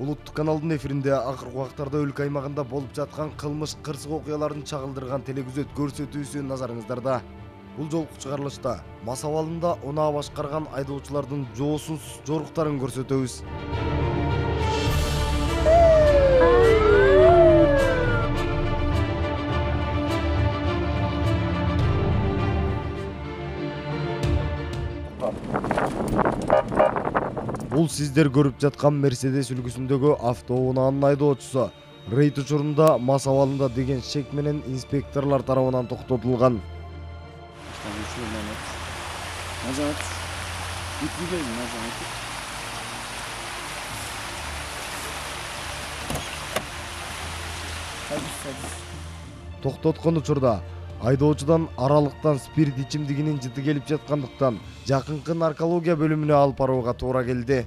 Улуттук каналдын эфиринде акыркы убактарда өлкө аймагында болуп жаткан кылмыш кырсык окуяларын чагылдырган телегүзөт көрсөтүүсү назарыңыздарда. Бул жолку чыгарылышта мас абалында унаа башкарган айдоочулардын жоосуз жоруктарын көрсөтөбүз. Бул сиздер көрүп жаткан Мерседес үлгүсүндөгү автоунаанын айдоочусу рейд учурунда мас абалында деген шек менен инспекторлор тарабынан токтотулган. Токтоткон учурда айдоочудан аралыктан спирт ичимдигинин жыты келип жаткандыктан жакынкы наркология бөлүмүнө алып барууга туура келди.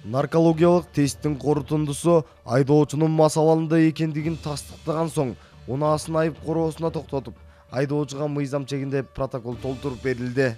Наркологиялык тесттин корутундусу айдоочунун мас абалында экендигин тастыктаган соң, унаасын айып короосуна токтотуп, айдоочуга мыйзам чегинде протокол толтуруп берилди.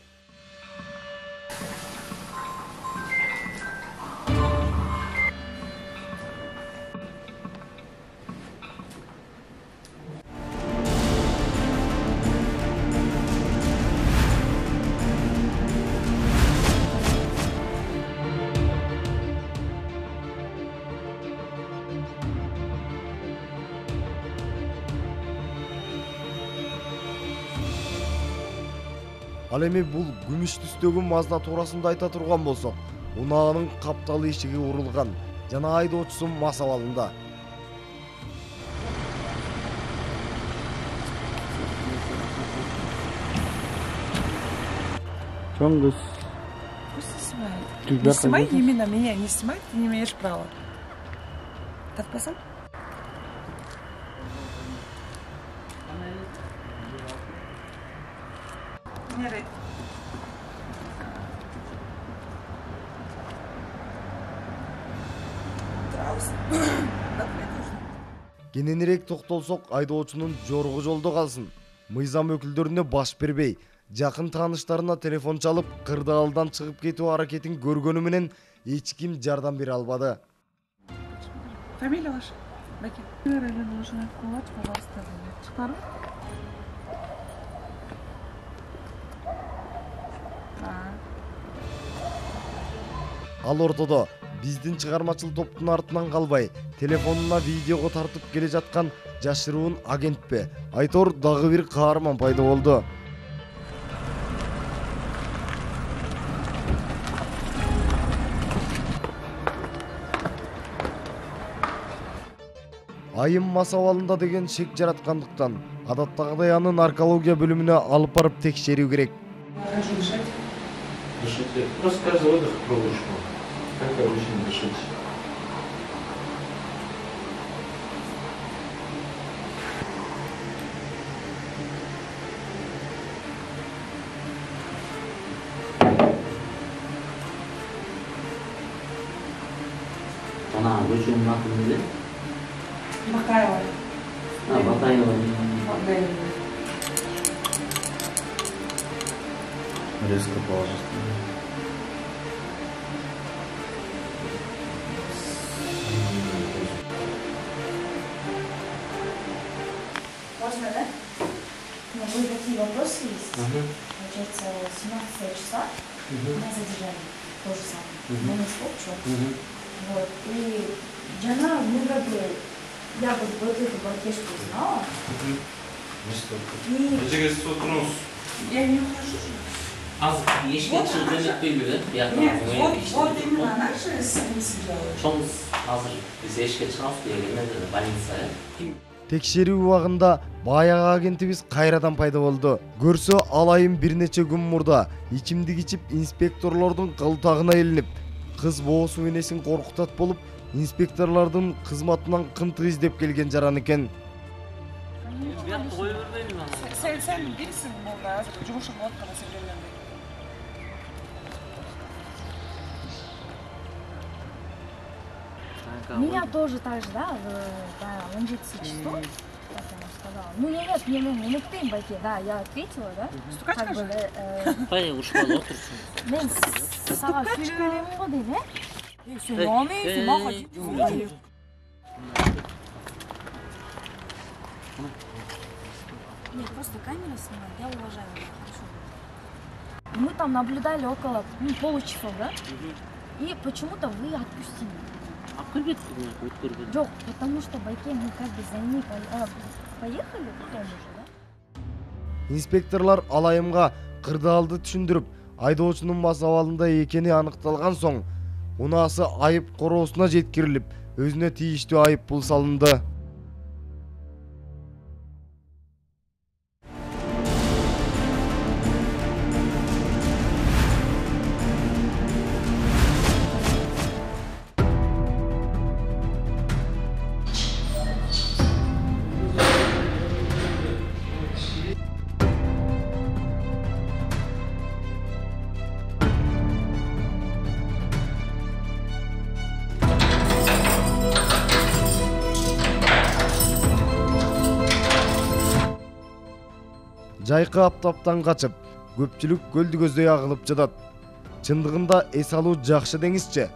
Ал эми бул күмүш түстөгү Мазда туурасында айта турган болсок, унаанын каптал эшиги урулган жана айдоочусу мас абалында. Чоң кыз. Пусть снимает. Не снимай именно меня, не снимай, ты не имеешь права. Татпасам? Нет. Кененирээк токтолсок, айдоочунун жоругу жолдо калсын. Мыйзам өкүлдөрүнө баш бербей, жакын тааныштарына телефон чалып, кырдаалдан чыгып кетүү аракетин көргөнү менен эч ким жардам бере албады. Фамилия ваша? Баки. Нужно кулак, пожалуйста, чыкарып. Ал ортодо биздин чыгармачыл топтун артынан калбай, телефонуна видеого тартып келе жаткан жашыруун агентпи, айтор дагы бир каарман пайда болду. Айым мас абалында деген шек жараткандыктан, адаттагыдай аны наркология бөлүмүнө алып барып текшерүү керек. Дышите. Просто каждый выдох кровушку. Как обычно дышите. Она обычно нахуй. Бакаева. Бакаева. Резко положительно. Можно, да? Ну, вы какие вопросы есть? Получается, 17 числа меня задержали. То же самое. Я не слушаю. Вот. И Джана, ну, как бы, я вот эту бакешку знала. И... Я не ухожу. Az yeşil çılgınlık bölümü Вот именно наши с ним сидели. Çoğumuz hazır biz eşke çıkaf diye gelmedi de больницaya. Текшерүү убагында баягы агентибиз кайрадан пайда болду. Көрсө ал айым бир нече күн мурда ичимдик ичип инспекторлордун кылтагына илинип, кыз боосу энесин коркутат болуп, инспекторлордун кызматынан кынтык издеп келген жаран экен. Sen bilirsin burada, cumhurbaşkanı vodkana sevgilenmeyi. Меня тоже так же, да, в 11 часов, потому что сказала. Ну нет, не unutmayın Байке, да, я ответила, да? Стукачка Как бы, же. Қай ұрышпалы отырсың. мен саған сөйлей беремін ғой деймін, Сен алмайсың, маған. Нет, просто камера снимает, я уважаю ее, хорошо. Мы там наблюдали около получаса, да? И почему-то вы отпустили. Жоқ, потому что Байке, мы как бы за ней поехали потом уже, да? Инспекторлар алайымға кырдаалды түшүндүрүп, айдоочунун мас абалында экени аныкталган соң, унаасы айып короосуна жеткирилип, өзүнө тийиштүү айып пул салынды. Жайкы аптаптан качып, көпчүлүк көлдү көздөй агылып жатат. Чындыгында эс алуу жакшы деңизчи.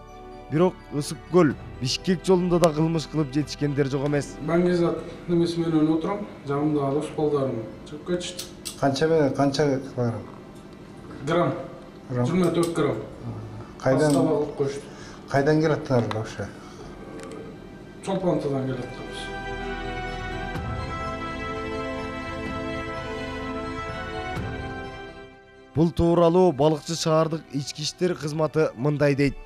Бирок ысык көл Бишкек жолунда да кылмыш кылып жетишкендер жок эмес. Ben Gezat nemesi menен oturam, жанымда дос балдарым чыгып кетишти. Канча менен канча килограмм? Грамм. 24 грамм. Кайдан кылып коюшту. кайдан келаттыңар вообще? Чолпантадан келет кыз. Бул тууралуу балыкчы шаардык ички иштер кызматы мындай дейт.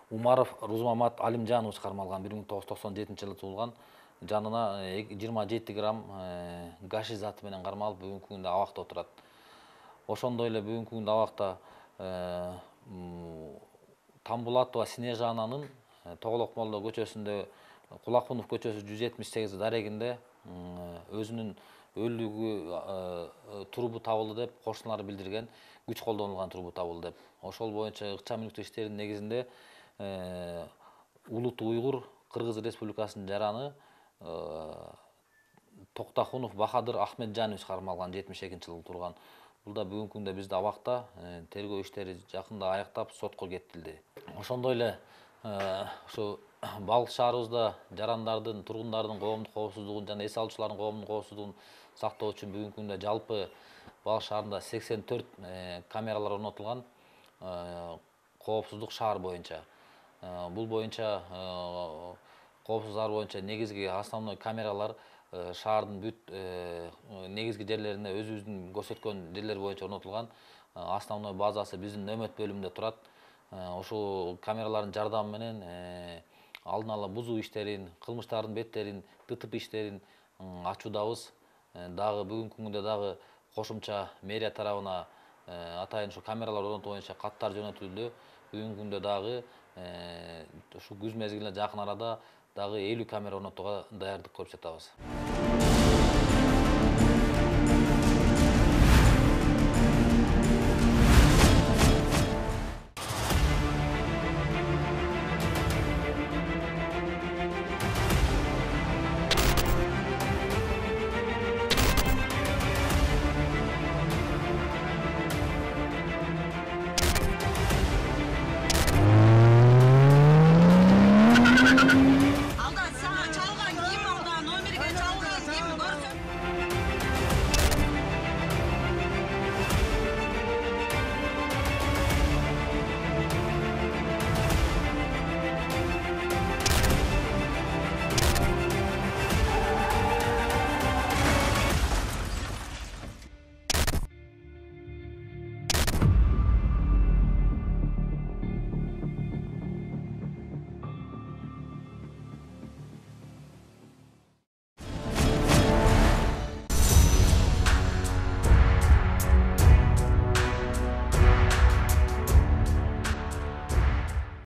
Умаров Рузмамат Алимжанович кармалган 1997-жылы туулган, жанына 27 грамм гашиш заты менен кармалып бүгүнкү күндө абакта отурат. Ошондой эле бүгүнкү күндө абакта Тамбулатова Снежананын Тоголок Молдо көчөсүндө Кулакунов көчөсү 178 дарегинде өзүнүн өлүгү турбу табылды деп кошуналары билдирген, күч колдонулган турбу табылды деп. Ошол боюнча ыкчам мүлктүү иштердин негизинде Улут Уйгур Кыргыз Республикасынын жараны Токтахунов Бахадыр Ахметжанович кармалган 72-жылы турган. Бул да бүгүнкү күндө бизде абакта тергөө иштери жакында аяктап сотко кетилди. Ошондой эле ушу Балык шаарыбызда жарандардын, тургундардын коомдук коопсуздугун жана эс алуучулардын коомдук коопсуздугун сактоо үчүн бүгүнкү күндө жалпы Балык шаарында 84 камералар орнотулган коопсуздук шаар боюнча. Бул боюнча коопсуз шаар боюнча негизги основной камералар шаардын бүт негизги жерлерине өзүбүздүн көрсөткөн жерлер боюнча орнотулган. Основной базасы биздин нөмөт бөлүмүндө турат. Ошол камералардын жардамы менен алдын ала бузуу иштерин, кылмыштардын беттерин, ТТП иштерин ачуудабыз. Дагы бүгүнкү күндө дагы кошумча мэрия тарабына атайын ушу камералар орнотуу боюнча каттар жөнөтүлдү. Бүгүнкү күндө дагы ушу күз мезгилине жакын арада дагы 50 камера орнотууга даярдык көрүп жатабыз.